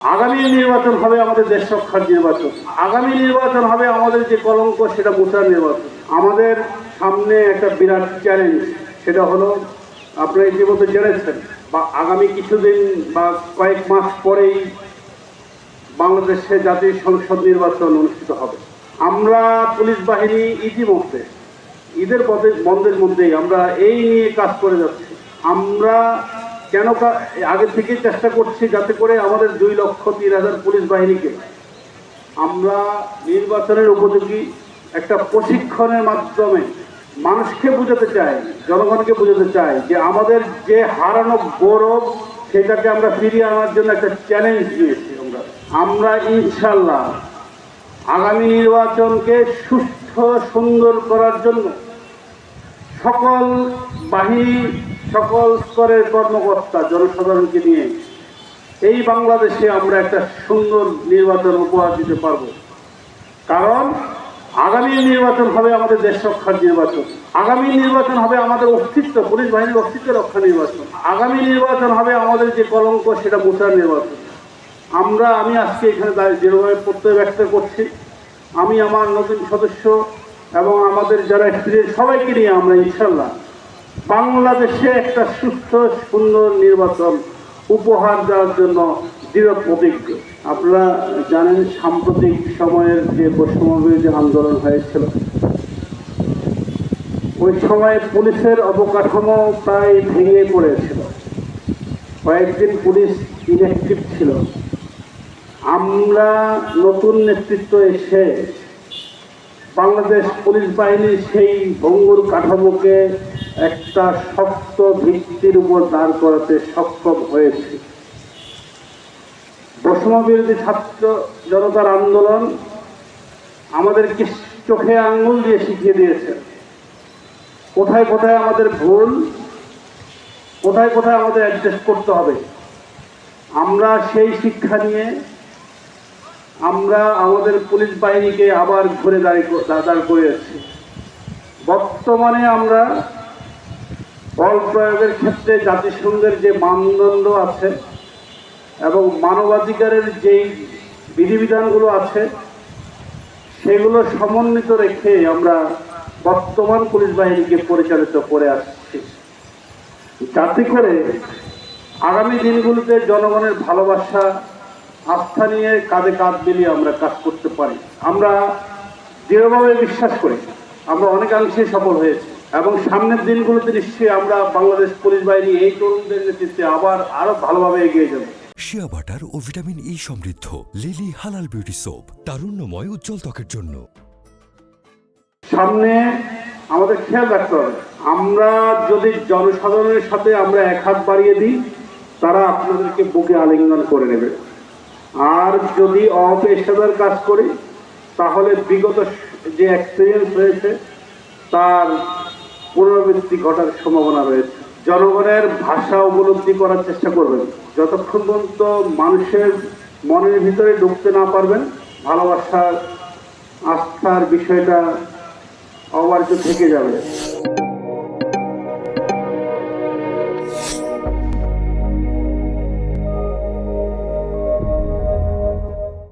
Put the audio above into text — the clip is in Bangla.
আগামী নির্বাচন হবে আমাদের দেশ রক্ষার নির্বাচন। আগামী নির্বাচন হবে আমাদের যে কলঙ্ক সেটা মোছার নির্বাচন। আমাদের সামনে একটা বিরাট চ্যালেঞ্জ, সেটা হলো আপনারা ইতিমধ্যে জেনেছেন বা আগামী কিছুদিন বা কয়েক মাস পরেই বাংলাদেশে জাতীয় সংসদ নির্বাচন অনুষ্ঠিত হবে। আমরা পুলিশ বাহিনী ইতিমধ্যে ঈদের বন্ধের মধ্যেই আমরা এই নিয়ে কাজ করে যাচ্ছি। আমরা কেন আগে থেকে চেষ্টা করছি যাতে করে আমাদের 2,03,000 পুলিশ বাহিনীকে আমরা নির্বাচনের উপযোগী একটা প্রশিক্ষণের মাধ্যমে মানুষকে বোঝাতে চাই, জনগণকে বোঝাতে চাই যে আমাদের যে হারানো গৌরব সেটাকে আমরা ফিরিয়ে আনার জন্য একটা চ্যালেঞ্জ নিয়েছি। আমরা ইনশাল্লাহ আগামী নির্বাচনকে সুস্থ সুন্দর করার জন্য সকল বাহিনী, সকল স্তরের কর্মকর্তা, জনসাধারণকে নিয়ে এই বাংলাদেশে আমরা একটা সুন্দর নির্বাচন উপহার দিতে পারব। কারণ আগামী নির্বাচন হবে আমাদের দেশ রক্ষার নির্বাচন। আগামী নির্বাচন হবে আমাদের অস্তিত্ব, পুলিশ বাহিনীর অস্তিত্ব রক্ষা নির্বাচন। আগামী নির্বাচন হবে আমাদের যে কলঙ্ক সেটা মোছার নির্বাচন। আমি আজকে এখানে দৃঢ়ভাবে প্রত্যয় ব্যক্ত করছি, আমি আমার নতুন সদস্য এবং আমাদের যারা এক্সপিরিয়েন্স সবাইকে নিয়ে আমরা ইনশাল্লাহ বাংলাদেশে একটা সুস্থ সুন্দর নির্বাচন উপহার দেওয়ার জন্য দৃঢ় প্রতিজ্ঞ। আপনারা জানেন সাম্প্রতিক সময়ের যে বৈষম্যবিরোধী আন্দোলন হয়েছিল, ওই সময় পুলিশের অবকাঠামো প্রায় ভেঙে পড়েছিল, কয়েকদিন পুলিশ ইনঅ্যাক্টিভ ছিল। আমরা নতুন নেতৃত্ব এসে বাংলাদেশ পুলিশ বাহিনীর সেই ভঙ্গুর কাঠামোকে একটা শক্ত ভিত্তির উপর দাঁড় করাতে সক্ষম হয়েছে। বৈষম্যবিরোধী ছাত্র জনতার আন্দোলন আমাদেরকে চোখে আঙ্গুল দিয়ে শিখিয়ে দিয়েছে কোথায় কোথায় আমাদের ভুল, কোথায় কোথায় আমাদের অ্যাডজাস্ট করতে হবে। আমরা সেই শিক্ষা নিয়ে আমরা আমাদের পুলিশ বাহিনীকে আবার ঘুরে দাঁড় করিয়েছি। বর্তমানে আমরা বল প্রয়োগের ক্ষেত্রে জাতিসংঘের যে মানদণ্ড আছে এবং মানবাধিকারের যেই বিধিবিধানগুলো আছে সেগুলো সমন্বিত রেখে আমরা বর্তমান পুলিশ বাহিনীকে পরিচালিত করে আসছি, যাতে করে আগামী দিনগুলোতে জনগণের ভালোবাসা, আস্থা নিয়ে কাঁধে কাঁধ মিলিয়ে আমরা কাজ করতে পারি। আমরা দৃঢ়ভাবে বিশ্বাস করি আমরা অনেকাংশেই সফল হয়েছি এবং সামনের দিনগুলোতে নিশ্চয়ই আমরা বাংলাদেশ পুলিশ বাহিনী এই তরুণদের নেতৃত্বে আরো ভালোভাবে এগিয়ে যাবে। শিয়া বাটার ও ভিটামিন ই সমৃদ্ধ লিলি হালাল বিউটি সোপ, তারুণ্যময় উজ্জ্বল ত্বকের জন্য। সামনে আমাদের খেয়াল রাখতে হবে, আমরা যদি জনসাধারণের সাথে আমরা এক হাত বাড়িয়ে দিই তারা আপনাদেরকে বুকে আলিঙ্গন করে নেবে, আর যদি অপেশাদার কাজ করি তাহলে বিগত যে এক্সপিরিয়েন্স হয়েছে তার পুনরাবৃত্তি ঘটার সম্ভাবনা রয়েছে। জনগণের ভাষা উপলব্ধি করার চেষ্টা করবেন, যতক্ষণ পর্যন্ত মানুষের মনের ভিতরে ঢুকতে না পারবেন ভালোবাসার, আস্থার বিষয়টা অবারিত থেকে যাবে।